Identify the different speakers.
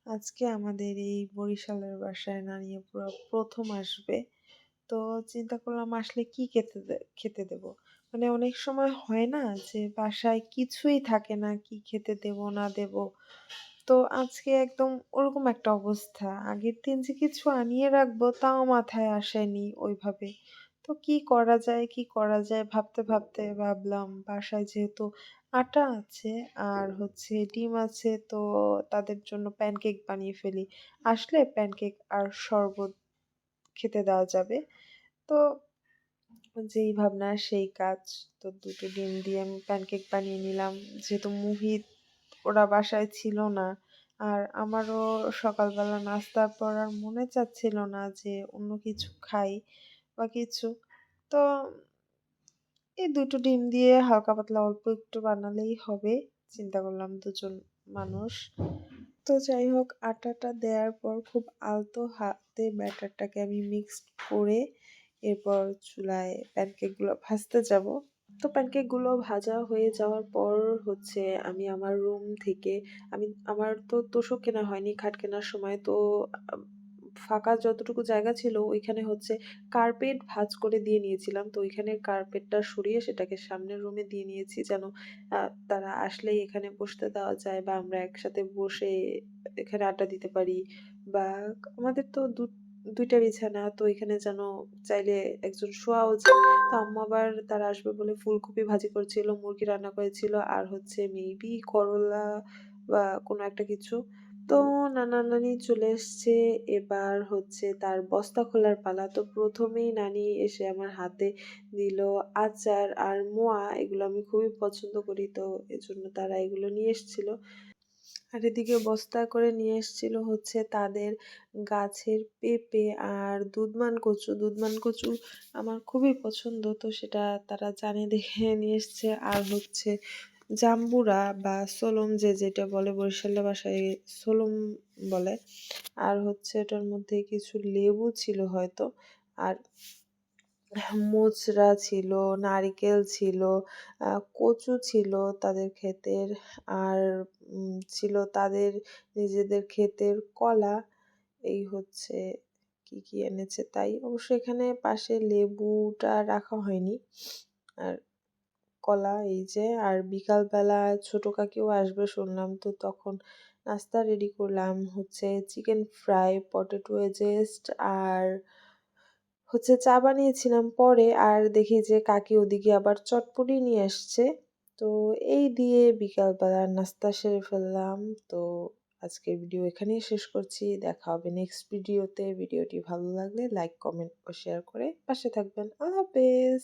Speaker 1: আজকে আমাদের এই বরিশালের বাসায় নানি আপুরা প্রথম আসবে। তো চিন্তা করলাম আসলে কি খেতে দেব। মানে অনেক সময় হয় না যে বাসায় কিছুই থাকে না, কি খেতে দেব না দেব। তো আজকে একদম ওরকম একটা অবস্থা। আগের দিন যে কিছু আনিয়ে রাখবো তাও মাথায় আসেনি ওইভাবে। তো কি করা যায়, কি করা যায় ভাবতে ভাবতে ভাবলাম বাসায় যেহেতু আটা আছে আর হচ্ছে ডিম আছে, তো তাদের জন্য প্যানকেক বানিয়ে ফেলি। আসলে প্যানকেক আর শরবত খেতে দেওয়া যাবে। তো যেই ভাবনা সেই কাজ। তো ২ টো ডিম দিয়ে আমি প্যানকেক বানিয়ে নিলাম। যেহেতু মুহিত ওরা বাসায় ছিল না। আর আমারও সকালবেলা নাস্তার পর আর মনে চাচ্ছিল না যে অন্য কিছু খাই বা কিছু। তো এই ২ টো ডিম দিয়ে হালকা পাতলা অল্প একটু বানালেই হবে। চিন্তা করলাম ২ জন মানুষ। তো যাই হোক, আটাটা দেওয়ার পর খুব আলতো হাতে ব্যাটারটাকে আমি মিক্সড করে এরপর চুলায় প্যানকেকগুলো ভাজতে যাব। তো প্যানকেকগুলো ভাজা হয়ে যাওয়ার পর হচ্ছে আমি আমার রুম থেকে আমার তো তোশক কেনা হয়নি খাট কেনার সময়। তো আ ফাঁকা যতটুকু জায়গা ছিল ওইখানে হচ্ছে কার্পেট ভাঁজ করে দিয়ে নিয়েছিলাম। তো ওইখানের কার্পেটটা সরিয়ে সেটাকে সামনের রুমে দিয়ে নিয়েছি যেন আ তারা আসলেই এখানে বসতে দেওয়া যায় বা আমরা একসাথে বসে এখানে আড্ডা দিতে পারি। বা আমাদের তো ২ টা বিছানা, তো এখানে যেন চাইলে একজন শোয়াও যায়। তো আম্মু আবার তারা আসবে বলে ফুলকপি ভাজি করেছিল, মুরগি রান্না করেছিল আর হচ্ছে মেবি করলা বা কোনো একটা কিছু। তো নানা-নানি চলে এসছে। এবার হচ্ছে তার বস্তা খোলার পালা। তো ১ম এই নানি এসে আমার হাতে দিল আচার আর মোয়া। এগুলো আমি খুবই পছন্দ করি। তো এজন্য তারা এগুলো নিয়ে এসছিল। আর এদিকে বস্তায় করে নিয়ে এসেছিল হচ্ছে তাদের গাছের পেঁপে আর দুধমান কচু। দুধমান কচু আমার খুবই পছন্দ, তো সেটা তারা জানে দেখে নিয়ে এসছে। আর হচ্ছে জাম্বুরা বা সোলম যে যেটা বলে বরিশালের ভাষায় সোলম বলে। আর হচ্ছে এটার মধ্যে কিছু লেবু ছিল হয়তো। আর মোচড়া ছিল, নারিকেল ছিল, কচু ছিল তাদের ক্ষেতের। আর ছিল তাদের নিজেদের ক্ষেতের কলা। এই হচ্ছে কি, কি এনেছে তাই। অবশ্য এখানে পাশে লেবুটা রাখা হয়নি। আর কলা এই যে। আর বিকালবেলা ছোট কাকিও আসবে শুনলাম। তো তখন নাস্তা রেডি করলাম হচ্ছে চিকেন ফ্রাই, পটেটো ওয়েজেস্ট আর হচ্ছে চা বানিয়েছিলাম পরে। আর দেখি যে কাকি ওদিকে আবার চটপটি নিয়ে আসছে। তো এই দিয়ে বিকালবেলার নাস্তা সেরে ফেললাম। তো আজকের ভিডিও এখানেই শেষ করছি। দেখা হবে নেক্সট ভিডিওতে। ভিডিওটি ভালো লাগলে লাইক, কমেন্ট ও শেয়ার করে পাশে থাকবেন। আল্লাহ হাফেজ।